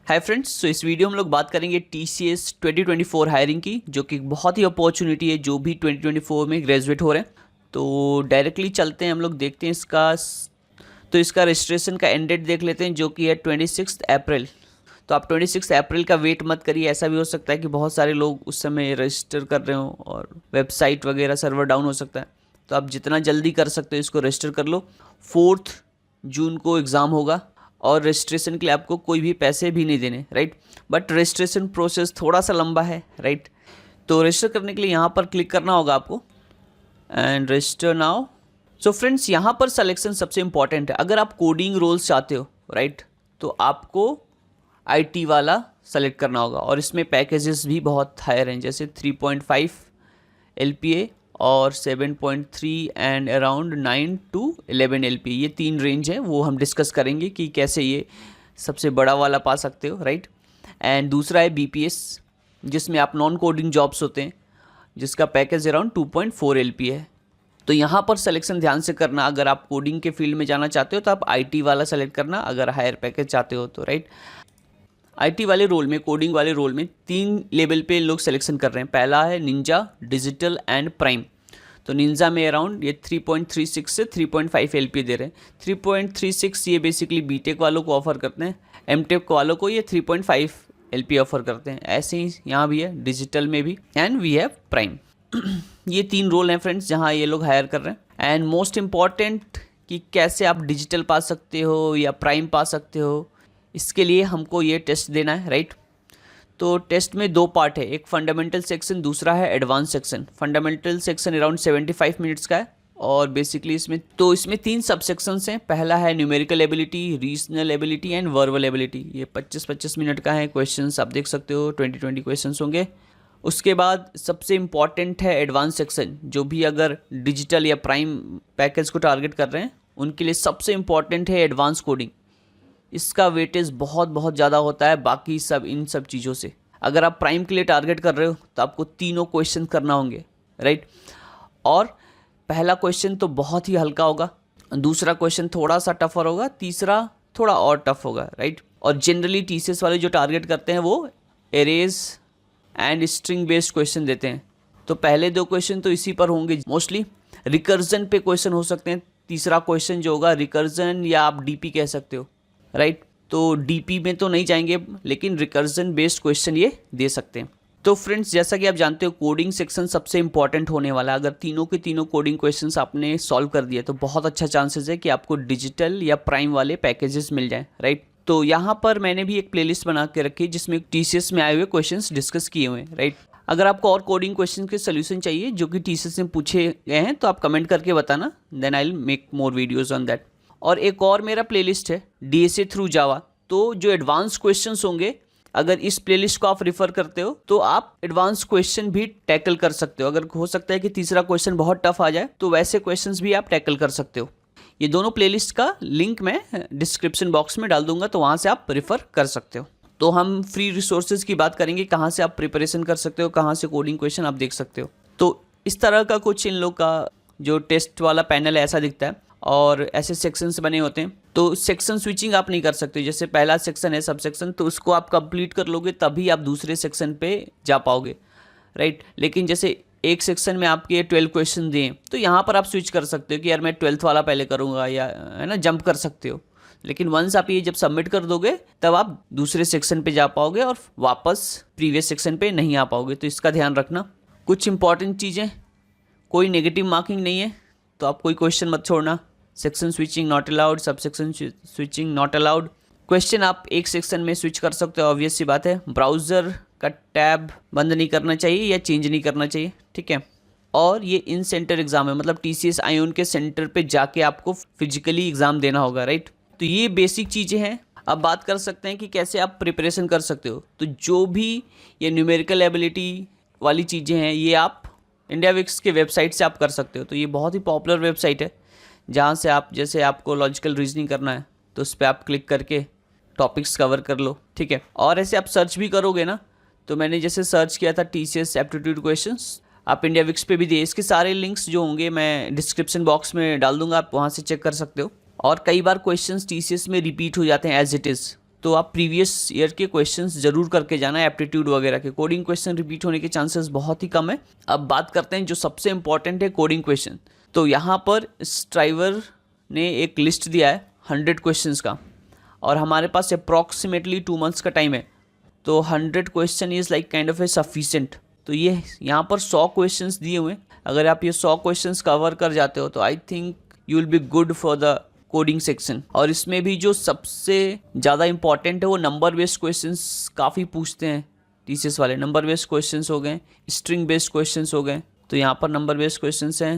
Hi friends, सो इस video में हम लोग बात करेंगे TCS 2024 हायरिंग की, जो कि बहुत ही अपॉर्चुनिटी है जो भी 2024 में ग्रेजुएट हो रहे हैं। तो डायरेक्टली चलते हैं, हम लोग देखते हैं इसका रजिस्ट्रेशन का एंड डेट देख लेते हैं, जो कि है 26 अप्रैल। तो आप 26 अप्रैल का वेट मत करिए, ऐसा भी हो सकता है कि बहुत सारे लोग उस समय रजिस्टर कर रहे हो और वेबसाइट वगैरह सर्वर डाउन हो सकता है। तो आप जितना जल्दी कर सकते हो इसको रजिस्टर कर लो। 4 जून को एग्ज़ाम होगा और रजिस्ट्रेशन के लिए आपको कोई भी पैसे भी नहीं देने, राइट। बट रजिस्ट्रेशन प्रोसेस थोड़ा सा लंबा है, राइट। तो रजिस्टर करने के लिए यहाँ पर क्लिक करना होगा आपको and register now. So friends, यहाँ पर सिलेक्शन सबसे इंपॉर्टेंट है। अगर आप कोडिंग रोल्स चाहते हो, राइट, तो आपको IT वाला सेलेक्ट करना होगा और इसमें पैकेजेस भी बहुत हायर हैं, जैसे 3.5 LPA और 7.3 एंड अराउंड 9 to 11 LPA। ये 3 रेंज है, वो हम डिस्कस करेंगे कि कैसे ये सबसे बड़ा वाला पा सकते हो, राइट। एंड दूसरा है BPS, जिसमें आप नॉन कोडिंग जॉब्स होते हैं, जिसका पैकेज अराउंड 2.4 LPA है। तो यहाँ पर सिलेक्शन ध्यान से करना। अगर आप कोडिंग के फील्ड में जाना चाहते हो तो आप IT वाला सेलेक्ट करना, अगर हायर पैकेज चाहते हो तो, राइट। IT वाले रोल में, कोडिंग वाले रोल में 3 लेवल पे लोग सिलेक्शन कर रहे हैं। पहला है निंजा, डिजिटल एंड प्राइम। तो निंजा में अराउंड ये 3.36 से 3.5 LPA दे रहे हैं। 3.36 ये बेसिकली बीटेक वालों को ऑफर करते हैं, MTech वालों को ये 3.5 LPA ऑफर करते हैं। ऐसे ही यहाँ भी है, डिजिटल में भी, एंड वी हैव प्राइम। ये 3 रोल हैं फ्रेंड्स जहाँ ये लोग हायर कर रहे हैं। एंड मोस्ट इम्पॉर्टेंट कि कैसे आप डिजिटल पा सकते हो या प्राइम पा सकते हो, इसके लिए हमको ये टेस्ट देना है, राइट। तो टेस्ट में 2 पार्ट है, एक फंडामेंटल सेक्शन, दूसरा है advance section. Fundamental section around 75 minutes का है और बेसिकली इसमें 3 सब सेक्शंस हैं। पहला है numerical ability, regional ability and verbal ability. ये 25-25 मिनट का है। क्वेश्चंस आप देख सकते हो, 20 क्वेश्चंस होंगे। उसके बाद सबसे इम्पॉर्टेंट है एडवांस सेक्शन। जो भी अगर डिजिटल या प्राइम पैकेज को टारगेट कर रहे हैं उनके लिए सबसे इम्पॉर्टेंट है एडवांस कोडिंग। इसका वेटेज बहुत ज़्यादा होता है बाकी इन सब चीज़ों से। अगर आप प्राइम के लिए टारगेट कर रहे हो तो आपको तीनों क्वेश्चन करना होंगे, राइट। और पहला क्वेश्चन तो बहुत ही हल्का होगा, दूसरा क्वेश्चन थोड़ा सा टफर होगा, तीसरा थोड़ा और टफ होगा, राइट। और जनरली TCS वाले जो टारगेट करते हैं वो arrays and string based question देते हैं। तो पहले 2 क्वेश्चन तो इसी पर होंगे मोस्टली। रिकर्जन पे क्वेश्चन हो सकते हैं। तीसरा क्वेश्चन जो होगा रिकर्जन या आप DP कह सकते हो, राइट। तो DP में तो नहीं जाएंगे, लेकिन रिकर्जन बेस्ड क्वेश्चन ये दे सकते हैं। तो फ्रेंड्स, जैसा कि आप जानते हो कोडिंग सेक्शन सबसे इंपॉर्टेंट होने वाला है। अगर तीनों के तीनों कोडिंग क्वेश्चंस आपने सॉल्व कर दिए तो बहुत अच्छा चांसेस है कि आपको डिजिटल या प्राइम वाले पैकेजेस मिल जाएं, राइट। तो यहाँ पर मैंने भी एक प्लेलिस्ट बना के रखी जिसमें TCS में आए हुए क्वेश्चंस डिस्कस किए हुए हैं, राइट। अगर आपको और कोडिंग क्वेश्चन के सोल्यूशन चाहिए जो कि TCS में पूछे गए हैं तो आप कमेंट करके बताना, then I will make more videos on that. और एक और मेरा प्लेलिस्ट है DSA थ्रू जावा। तो जो एडवांस क्वेश्चंस होंगे, अगर इस प्लेलिस्ट को आप रिफर करते हो तो आप एडवांस क्वेश्चन भी टैकल कर सकते हो। अगर हो सकता है कि तीसरा क्वेश्चन बहुत टफ आ जाए तो वैसे क्वेश्चंस भी आप टैकल कर सकते हो। ये दोनों प्लेलिस्ट का लिंक मैं डिस्क्रिप्शन बॉक्स में डाल दूंगा, तो वहाँ से आप रिफ़र कर सकते हो। तो हम फ्री रिसोर्सेज की बात करेंगे, कहाँ से आप प्रिपरेशन कर सकते हो, कहाँ से कोडिंग क्वेश्चन आप देख सकते हो। तो इस तरह का कुछ इन लोग का जो टेस्ट वाला पैनल है ऐसा दिखता है और ऐसे सेक्शंस बने होते हैं। तो सेक्शन स्विचिंग आप नहीं कर सकते। जैसे पहला सेक्शन है सब सेक्शन, तो उसको आप कंप्लीट कर लोगे तभी आप दूसरे सेक्शन पे जा पाओगे, राइट। लेकिन जैसे एक सेक्शन में आपके 12 क्वेश्चन दिए तो यहाँ पर आप स्विच कर सकते हो कि यार मैं 12th वाला पहले करूँगा, या है ना, जंप कर सकते हो। लेकिन वंस आप ये जब सबमिट कर दोगे तब आप दूसरे सेक्शन पे जा पाओगे और वापस प्रीवियस सेक्शन पे नहीं आ पाओगे। तो इसका ध्यान रखना। कुछ इंपॉर्टेंट चीज़ें, कोई नेगेटिव मार्किंग नहीं है, तो आप कोई क्वेश्चन मत छोड़ना। Section switching not allowed, sub section switching not allowed. Question आप एक सेक्शन में स्विच कर सकते हो, ऑब्वियस सी बात है। ब्राउज़र का टैब बंद नहीं करना चाहिए या चेंज नहीं करना चाहिए, ठीक है। और ये इन सेंटर एग्ज़ाम है, मतलब TCS आयोन के सेंटर पे जाके आपको फिजिकली एग्ज़ाम देना होगा, राइट। तो ये बेसिक चीज़ें हैं। अब बात कर सकते हैं कि कैसे आप प्रिपरेशन कर सकते हो। तो जो भी ये न्यूमेरिकल एबिलिटी वाली चीज़ें हैं ये आप IndiaWix के वेबसाइट से आप कर सकते हो। तो ये बहुत ही पॉपुलर वेबसाइट है जहाँ से आप, जैसे आपको लॉजिकल रीजनिंग करना है तो उस पर आप क्लिक करके टॉपिक्स कवर कर लो, ठीक है। और ऐसे आप सर्च भी करोगे ना, तो मैंने जैसे सर्च किया था TCS एप्टीट्यूड क्वेश्चंस, आप IndiaWix पे भी दिए। इसके सारे लिंक्स जो होंगे मैं डिस्क्रिप्शन बॉक्स में डाल दूंगा, आप वहाँ से चेक कर सकते हो। और कई बार क्वेश्चंस TCS में रिपीट हो जाते हैं एज इट इज़, तो आप प्रीवियस ईयर के क्वेश्चंस जरूर करके जाना, एप्टीट्यूड वगैरह के। कोडिंग क्वेश्चन रिपीट होने के चांसेस बहुत ही कम है। अब बात करते हैं जो सबसे इंपॉर्टेंट है, कोडिंग क्वेश्चन। तो यहाँ पर स्ट्राइवर ने एक लिस्ट दिया है 100 क्वेश्चंस का, और हमारे पास अप्रॉक्सीमेटली 2 मंथ्स का टाइम है। तो 100 question is like kind of A sufficient. तो ये यहाँ पर 100 क्वेश्चंस दिए हुए हैं। अगर आप ये 100 क्वेश्चंस कवर कर जाते हो तो I think you will be good for the coding section. और इसमें भी जो सबसे ज़्यादा इंपॉर्टेंट है वो नंबर बेस्ड क्वेश्चंस काफ़ी पूछते हैं टीसीएस वाले। नंबर बेस्ड क्वेश्चंस हो गए, स्ट्रिंग बेस्ड क्वेश्चंस हो गए। तो यहाँ पर नंबर बेस्ड क्वेश्चंस हैं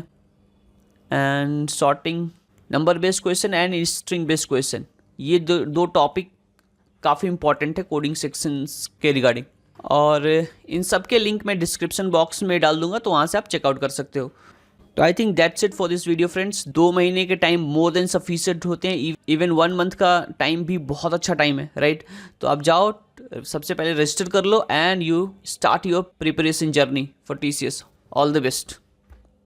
and sorting, number based question and string based question. ये दो टॉपिक काफ़ी इंपॉर्टेंट है कोडिंग सेक्शंस के रिगार्डिंग, और इन सब के लिंक मैं डिस्क्रिप्शन बॉक्स में डाल दूंगा, तो वहाँ से आप चेकआउट कर सकते हो। तो I think that's it for this video friends. 2 महीने के टाइम मोर देन सफिशिएंट होते हैं। इवन 1 मंथ का टाइम भी बहुत अच्छा टाइम है, राइट। तो आप जाओ, सबसे पहले रजिस्टर कर लो and you start your preparation journey for TCS. All the best.